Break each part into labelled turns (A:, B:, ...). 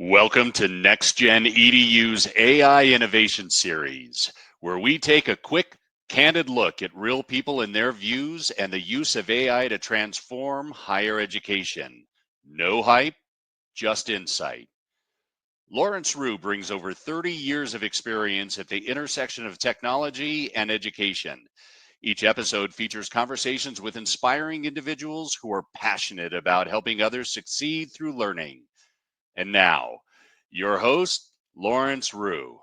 A: Welcome to NextGen EDU's AI Innovation Series, where we take a quick, candid look at real people and their views and the use of AI to transform higher education. No hype, just insight. Lawrence Rue brings over 30 years of experience at the intersection of technology and education. Each episode features conversations with inspiring individuals who are passionate about helping others succeed through learning. And now, your host, Lawrence Rue.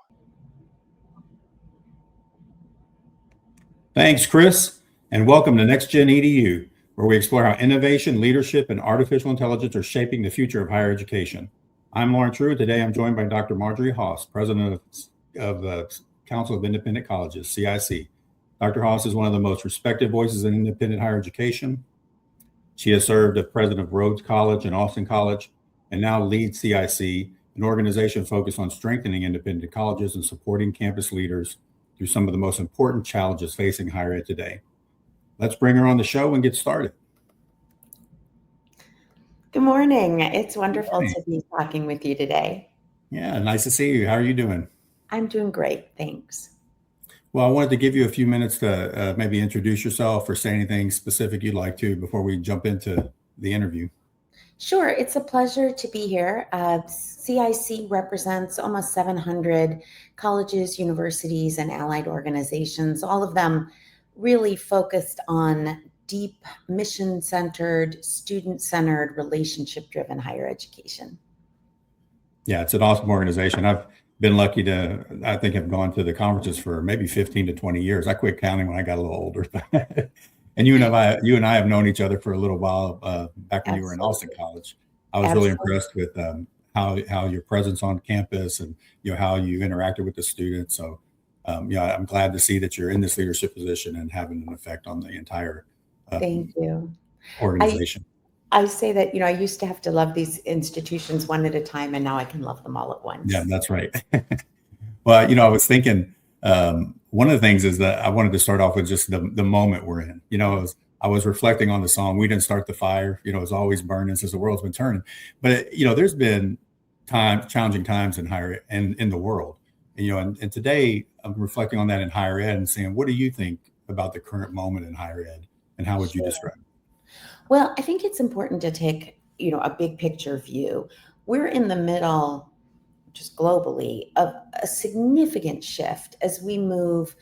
B: Thanks, Chris, and welcome to NextGen EDU, where we explore how innovation, leadership, and artificial intelligence are shaping the future of higher education. I'm Lawrence Rue. Today, I'm joined by Dr. Marjorie Hass, president of the Council of Independent Colleges, CIC. Dr. Hass is one of the most respected voices in independent higher education. She has served as president of Rhodes College and Austin College, and now leads CIC, an organization focused on strengthening independent colleges and supporting campus leaders through some of the most important challenges facing higher ed today. Let's bring her on the show and get started.
C: Good morning. It's wonderful to be talking with you today.
B: Yeah, nice to see you. How are you doing?
C: I'm doing great, thanks.
B: Well, I wanted to give you a few minutes to maybe introduce yourself or say anything specific you'd like to before we jump into the interview.
C: Sure, it's a pleasure to be here. CIC represents almost 700 colleges, universities, and allied organizations, all of them really focused on deep, mission-centered, student-centered, relationship-driven higher education.
B: Yeah, it's an awesome organization. I've been lucky to, I think I've gone to the conferences for maybe 15 to 20 years. I quit counting when I got a little older. And you and I have known each other for a little while back when you were in Austin College. I was really impressed with how your presence on campus and how you interacted with the students. So I'm glad to see that you're in this leadership position and having an effect on the entire
C: Thank you.
B: organization.
C: I say that, I used to have to love these institutions one at a time, and now I can love them all at once.
B: Yeah, that's right. Well, I was thinking, one of the things is that I wanted to start off with just the moment we're in. I was reflecting on the song, "We Didn't Start the Fire." It's always burning since the world's been turning. But there's been challenging times in higher and in the world. And today I'm reflecting on that in higher ed and saying, what do you think about the current moment in higher ed, and how would you describe it?
C: Well, I think it's important to take, a big picture view. We're in the middle, just globally, of a significant shift as we move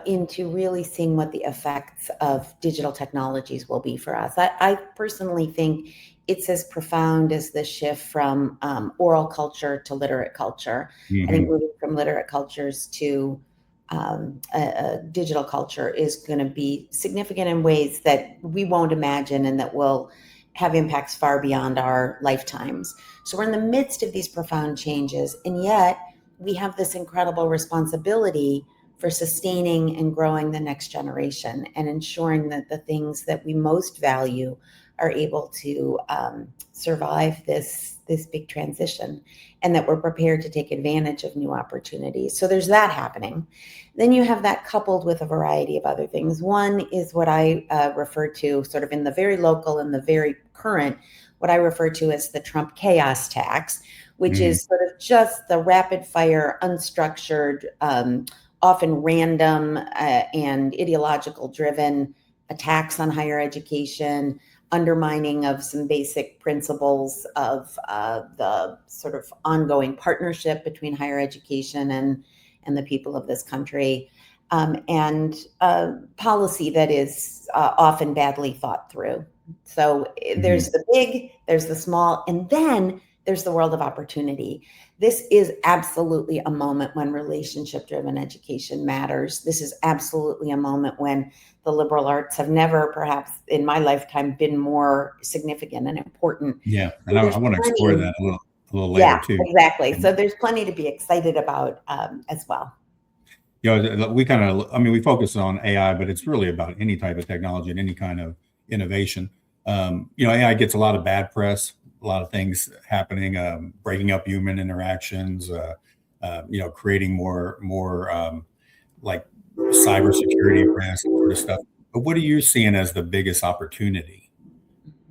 C: into really seeing what the effects of digital technologies will be for us. I personally think it's as profound as the shift from oral culture to literate culture.
B: Mm-hmm.
C: I think moving from literate cultures to digital culture is going to be significant in ways that we won't imagine and that will have impacts far beyond our lifetimes. So we're in the midst of these profound changes, and yet we have this incredible responsibility for sustaining and growing the next generation and ensuring that the things that we most value are able to survive this big transition, and that we're prepared to take advantage of new opportunities. So there's that happening. Then you have that coupled with a variety of other things. One is what I refer to sort of in the very local and the very current, what I refer to as the Trump chaos tax, which is sort of just the rapid fire, unstructured, often random and ideological driven attacks on higher education, undermining of some basic principles of the sort of ongoing partnership between higher education and the people of this country, and policy that is often badly thought through. So there's the big, there's the small, and then there's the world of opportunity. This is absolutely a moment when relationship-driven education matters. This is absolutely a moment when the liberal arts have never, perhaps in my lifetime, been more significant and important.
B: Yeah, and I want to explore that a little later too.
C: Yeah, exactly. So there's plenty to be excited about as well.
B: We focus on AI, but it's really about any type of technology and any kind of innovation. AI gets a lot of bad press, a lot of things happening, breaking up human interactions, creating more like cybersecurity risk and sort of stuff. But what are you seeing as the biggest opportunity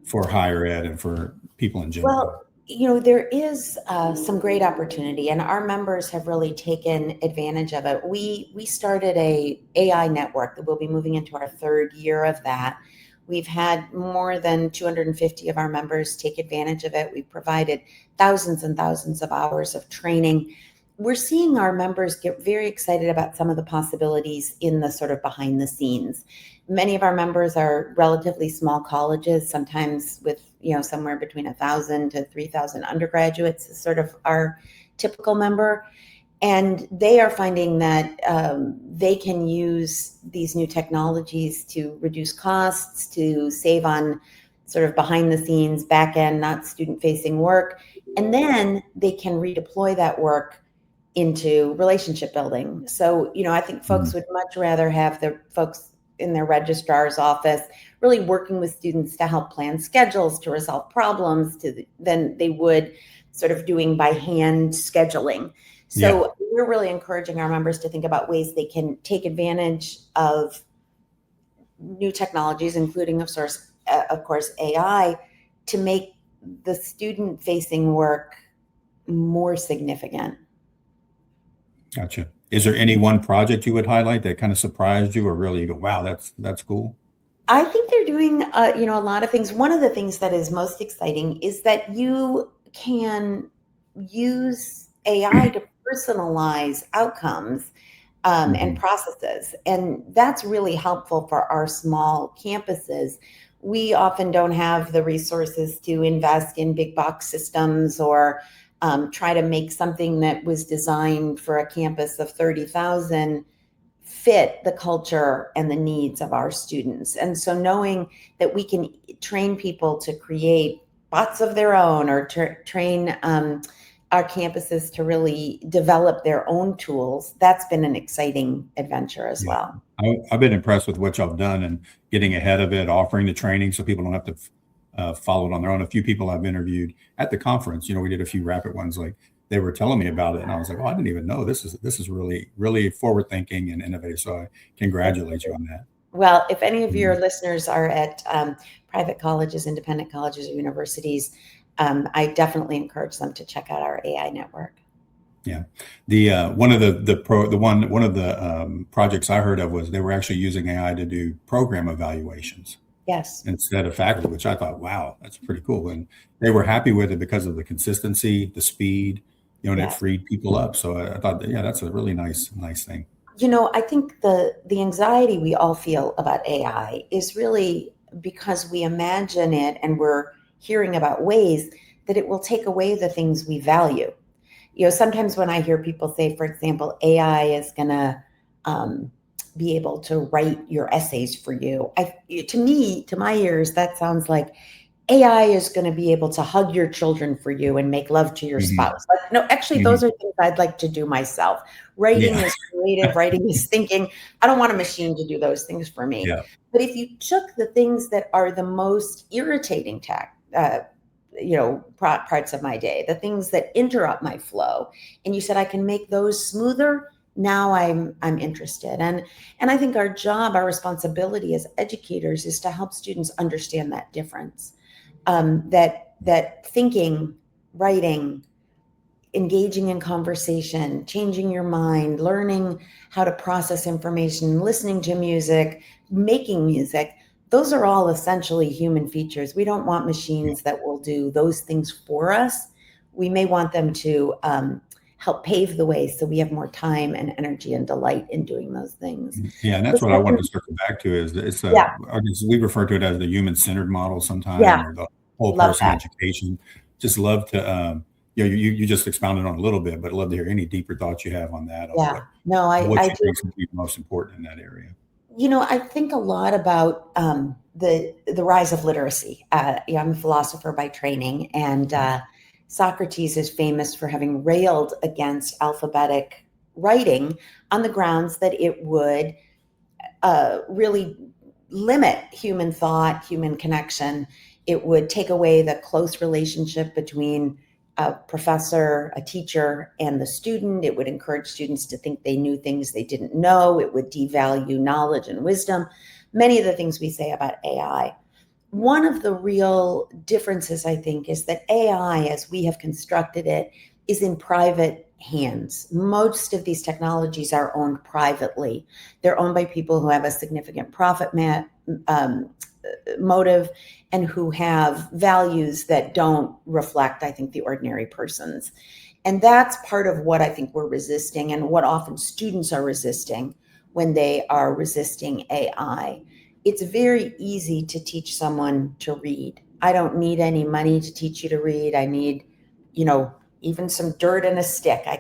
B: for higher ed and for people in general?
C: Well, There is some great opportunity, and our members have really taken advantage of it. We started a AI network that we'll be moving into our third year of that. We've had more than 250 of our members take advantage of it. We've provided thousands and thousands of hours of training. We're seeing our members get very excited about some of the possibilities in the sort of behind the scenes. Many of our members are relatively small colleges, sometimes with somewhere between 1,000 to 3,000 undergraduates is sort of our typical member. And they are finding that they can use these new technologies to reduce costs, to save on sort of behind the scenes, back end, not student facing work. And then they can redeploy that work into relationship building. So, I think folks would much rather have the folks in their registrar's office really working with students to help plan schedules, to resolve problems, than they would sort of doing by hand scheduling. So we're really encouraging our members to think about ways they can take advantage of new technologies, including of course AI, to make the student facing work more significant.
B: Gotcha. Is there any one project you would highlight that kind of surprised you, or really you go, wow, that's cool?
C: I think they're doing, a lot of things. One of the things that is most exciting is that you can use AI to personalize outcomes and processes. And that's really helpful for our small campuses. We often don't have the resources to invest in big box systems or try to make something that was designed for a campus of 30,000 fit the culture and the needs of our students. And so knowing that we can train people to create bots of their own, or train our campuses to really develop their own tools, that's been an exciting adventure as well.
B: I've been impressed with what y'all done and getting ahead of it, offering the training so people don't have to follow it on their own. A few people I've interviewed at the conference, we did a few rapid ones, like they were telling me about it, and I was like, oh, I didn't even know this is really, really forward thinking and innovative. So I congratulate you on that.
C: Well, if any of your listeners are at private colleges, independent colleges, or universities, I definitely encourage them to check out our AI network.
B: Yeah, the one of the projects I heard of was they were actually using AI to do program evaluations.
C: Yes.
B: Instead of faculty, which I thought, wow, that's pretty cool. And they were happy with it because of the consistency, the speed, and it freed people up. So I thought, that's a really nice thing.
C: I think the anxiety we all feel about AI is really because we imagine it, and we're hearing about ways that it will take away the things we value. Sometimes when I hear people say, for example, AI is going to be able to write your essays for you, to my ears, that sounds like AI is going to be able to hug your children for you and make love to your spouse. But no, actually, those are things I'd like to do myself. Writing is creative, writing is thinking. I don't want a machine to do those things for me.
B: Yeah.
C: But if you took the things that are the most irritating parts of my day, the things that interrupt my flow, and you said I can make those smoother, now I'm interested. And I think our job, our responsibility as educators is to help students understand that difference. That thinking, writing, engaging in conversation, changing your mind, learning how to process information, listening to music, making music, those are all essentially human features. We don't want machines that will do those things for us. We may want them to help pave the way so we have more time and energy and delight in doing those things.
B: Yeah, and that's what I wanted to circle back to is I guess we refer to it as the human-centered model sometimes, or the whole person education. Just love to, you just expounded on a little bit, but I'd love to hear any deeper thoughts you have on that.
C: What
B: you think is most important in that area.
C: I think a lot about the rise of literacy. I'm a philosopher by training, and Socrates is famous for having railed against alphabetic writing on the grounds that it would really limit human thought, human connection. It would take away the close relationship between a professor, a teacher, and the student. It would encourage students to think they knew things they didn't know. It would devalue knowledge and wisdom. Many of the things we say about AI. One of the real differences, I think, is that AI, as we have constructed it, is in private hands. Most of these technologies are owned privately. They're owned by people who have a significant profit motive and who have values that don't reflect, I think, the ordinary person's. And that's part of what I think we're resisting, and what often students are resisting when they are resisting AI. It's very easy to teach someone to read. I don't need any money to teach you to read. I need, even some dirt and a stick. I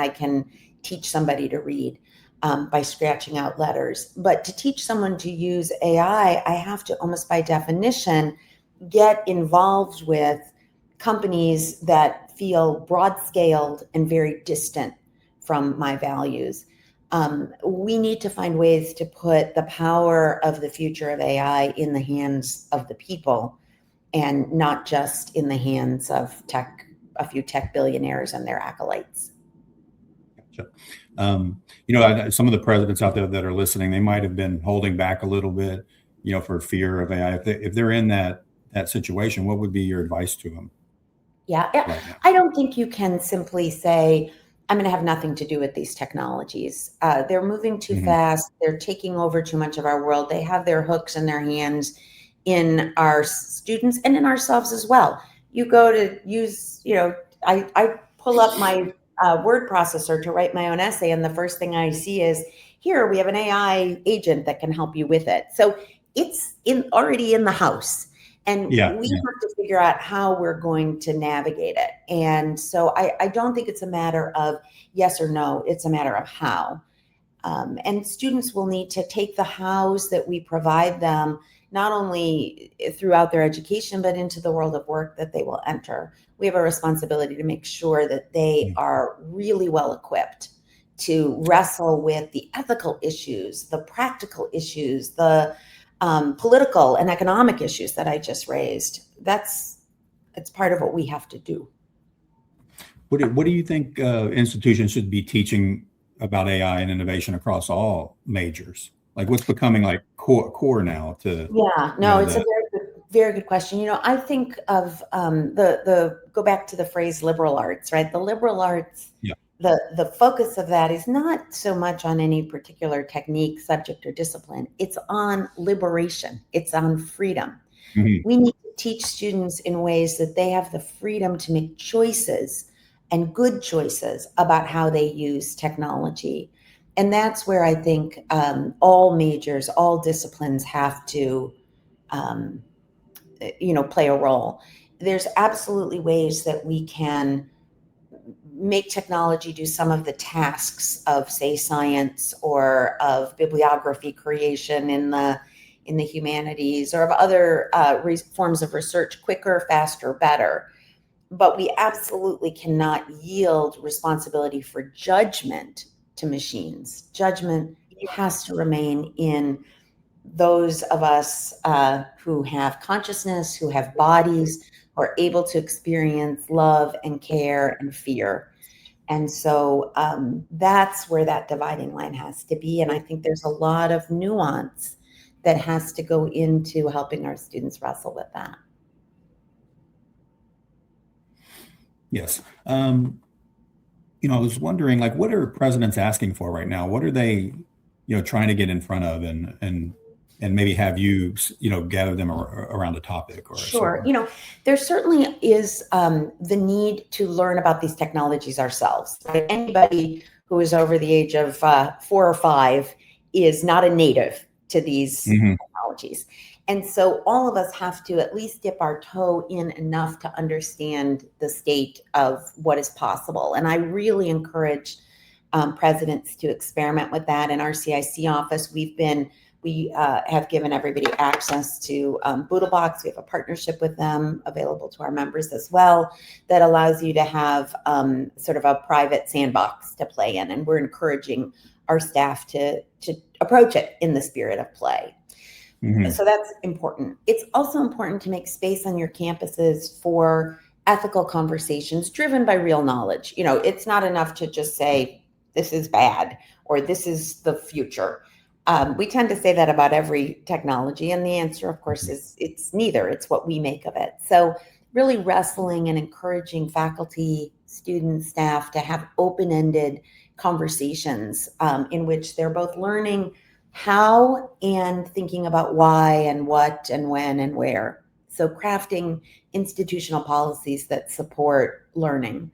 C: can teach somebody to read by scratching out letters. But to teach someone to use AI, I have to almost by definition get involved with companies that feel broad-scaled and very distant from my values. We need to find ways to put the power of the future of AI in the hands of the people, and not just in the hands of a few tech billionaires and their acolytes.
B: Gotcha. Some of the presidents out there that are listening, they might have been holding back a little bit, for fear of AI. If they're in that situation, what would be your advice to them?
C: Yeah,
B: Right now?
C: I don't think you can simply say, I'm going to have nothing to do with these technologies. They're moving too fast. They're taking over too much of our world. They have their hooks in their hands in our students and in ourselves as well. You go to use, I pull up my word processor to write my own essay, and the first thing I see is, here, we have an AI agent that can help you with it. So it's already in the house. And we have to figure out how we're going to navigate it. And so I don't think it's a matter of yes or no. It's a matter of how. And students will need to take the hows that we provide them, not only throughout their education, but into the world of work that they will enter. We have a responsibility to make sure that they are really well equipped to wrestle with the ethical issues, the practical issues, the political and economic issues that I just raised. It's part of what we have to do.
B: What do you think institutions should be teaching about AI and innovation across all majors? Like, what's becoming like core now to?
C: Yeah, no, it's a very good question. I think of go back to the phrase liberal arts, right? The liberal arts.
B: Yeah.
C: The focus of that is not so much on any particular technique, subject, or discipline. It's on liberation. It's on freedom. We need to teach students in ways that they have the freedom to make choices, and good choices, about how they use technology. And that's where I think all majors, all disciplines have to, play a role. There's absolutely ways that we can make technology do some of the tasks of, say, science, or of bibliography creation in the humanities, or of other forms of research quicker, faster, better. But we absolutely cannot yield responsibility for judgment to machines. Judgment has to remain in those of us who have consciousness, who have bodies, who are able to experience love and care and fear. And so that's where that dividing line has to be. And I think there's a lot of nuance that has to go into helping our students wrestle with that.
B: Yes. I was wondering, like, what are presidents asking for right now? What are they, trying to get in front of, and maybe have you, gather them around a topic? Or
C: sure. There certainly is the need to learn about these technologies ourselves. Right? Anybody who is over the age of 4 or 5 is not a native to these technologies. And so all of us have to at least dip our toe in enough to understand the state of what is possible. And I really encourage presidents to experiment with that. In our CIC office, we have given everybody access to Boodlebox. We have a partnership with them available to our members as well, that allows you to have sort of a private sandbox to play in. And we're encouraging our staff to approach it in the spirit of play. So that's important. It's also important to make space on your campuses for ethical conversations driven by real knowledge. It's not enough to just say, this is bad, or this is the future. We tend to say that about every technology, and the answer, of course, is it's neither. It's what we make of it. So really wrestling and encouraging faculty, students, staff to have open-ended conversations in which they're both learning how and thinking about why and what and when and where. So crafting institutional policies that support learning.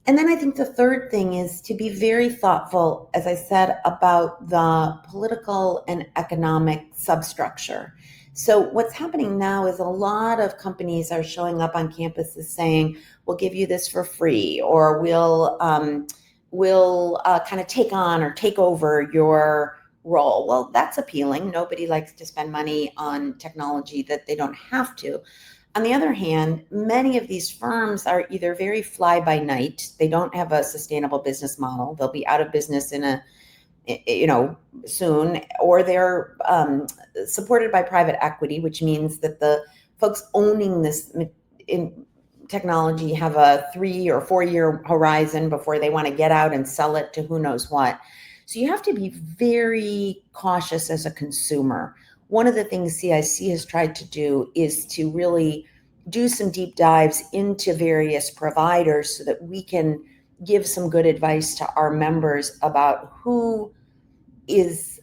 C: And then I think the third thing is to be very thoughtful, as I said, about the political and economic substructure. So what's happening now is a lot of companies are showing up on campuses saying, we'll give you this for free, or we'll kind of take on or take over your role. Well, that's appealing. Nobody likes to spend money on technology that they don't have to. On the other hand, many of these firms are either very fly by night. They don't have a sustainable business model. They'll be out of business soon, or they're supported by private equity, which means that the folks owning this in technology have a 3 or 4 year horizon before they want to get out and sell it to who knows what. So you have to be very cautious as a consumer. One of the things CIC has tried to do is to really do some deep dives into various providers so that we can give some good advice to our members about who is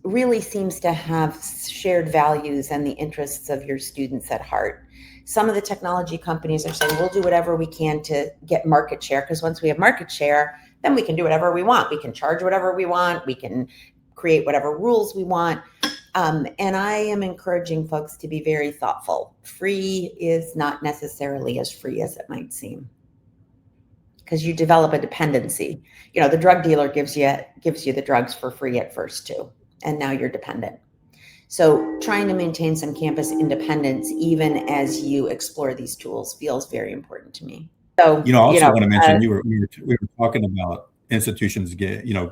C: really seems to have shared values and the interests of your students at heart. Some of the technology companies are saying, we'll do whatever we can to get market share, because once we have market share, then we can do whatever we want. We can charge whatever we want. We can create whatever rules we want. And I am encouraging folks to be very thoughtful. Free is not necessarily as free as it might seem, because you develop a dependency. The drug dealer gives you the drugs for free at first too, and now you're dependent. So trying to maintain some campus independence, even as you explore these tools, feels very important to me. So,
B: I also want to mention, we were talking about institutions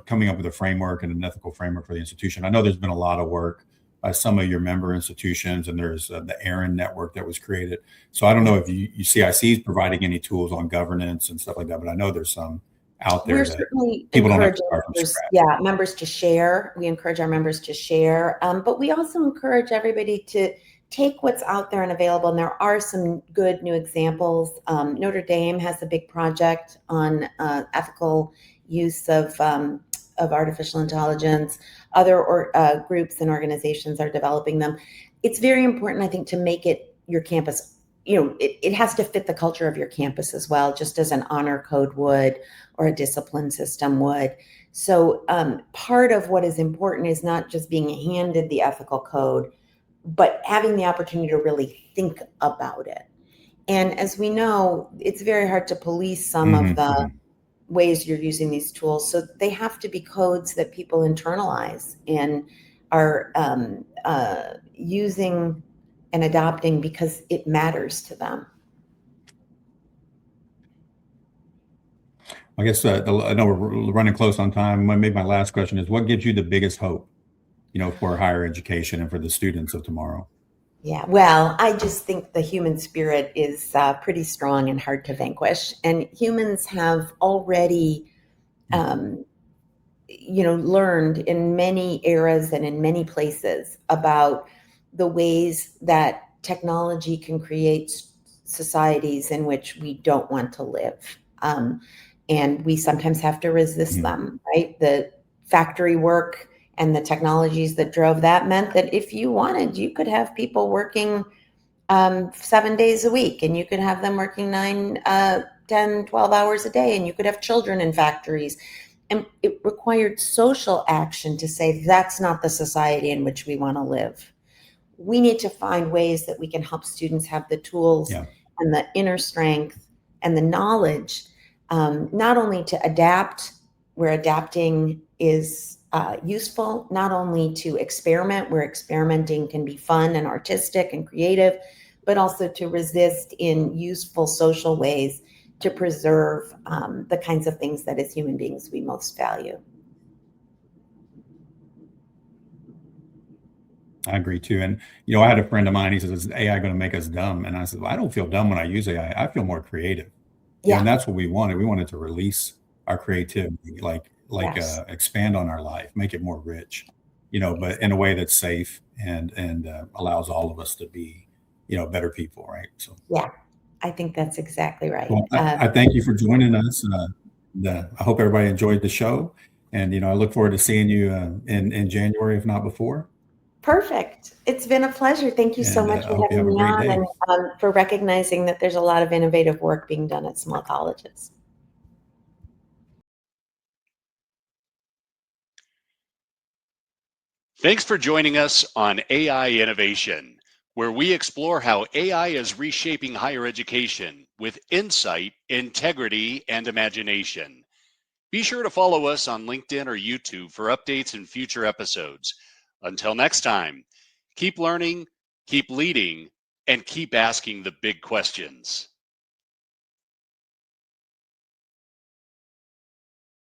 B: coming up with a framework and an ethical framework for the institution. I know there's been a lot of work by some of your member institutions, and there's the AIRN network that was created. So I don't know if you CIC is providing any tools on governance and stuff like that, but I know there's some out there.
C: We're
B: that
C: certainly
B: people don't have to
C: encouraging
B: start from scratch.
C: members to share. We encourage our members to share, but we also encourage everybody to take what's out there and available. And there are some good new examples. Notre Dame has a big project on ethical use of artificial intelligence. Other groups and organizations are developing them. It's very important, I think, to make it your campus. It has to fit the culture of your campus as well, just as an honor code would or a discipline system would. So part of what is important is not just being handed the ethical code, but having the opportunity to really think about it. And as we know, it's very hard to police some of the ways you're using these tools. So they have to be codes that people internalize and are using and adopting because it matters to them.
B: I guess I know we're running close on time. Maybe my last question is, what gives you the biggest hope, for higher education and for the students of tomorrow?
C: Yeah, well, I just think the human spirit is pretty strong and hard to vanquish. And humans have already, learned in many eras and in many places about the ways that technology can create societies in which we don't want to live. And we sometimes have to resist them, right? The factory work and the technologies that drove that meant that if you wanted, you could have people working 7 days a week, and you could have them working 9, 10, 12 hours a day, and you could have children in factories. And it required social action to say that's not the society in which we want to live. We need to find ways that we can help students have the tools and the inner strength and the knowledge, not only to adapt where adapting is useful, not only to experiment where experimenting can be fun and artistic and creative, but also to resist in useful social ways to preserve the kinds of things that as human beings we most value.
B: I agree too. And, I had a friend of mine, he says, is AI going to make us dumb? And I said, well, I don't feel dumb when I use AI. I feel more creative. And that's what we wanted. We wanted to release our creativity, like
C: Yes.
B: expand on our life, make it more rich, but in a way that's safe and allows all of us to be, better people, right? So,
C: Yeah, I think that's exactly right.
B: well, I thank you for joining us. I hope everybody enjoyed the show, and I look forward to seeing you in January, if not before.
C: Perfect. It's been a pleasure. Thank you so
B: And
C: much
B: I
C: for
B: hope you
C: having
B: have a
C: me
B: great
C: on
B: day.
C: and for recognizing that there's a lot of innovative work being done at small colleges.
A: Thanks for joining us on AI Innovation, where we explore how AI is reshaping higher education with insight, integrity, and imagination. Be sure to follow us on LinkedIn or YouTube for updates and future episodes. Until next time, keep learning, keep leading, and keep asking the big questions.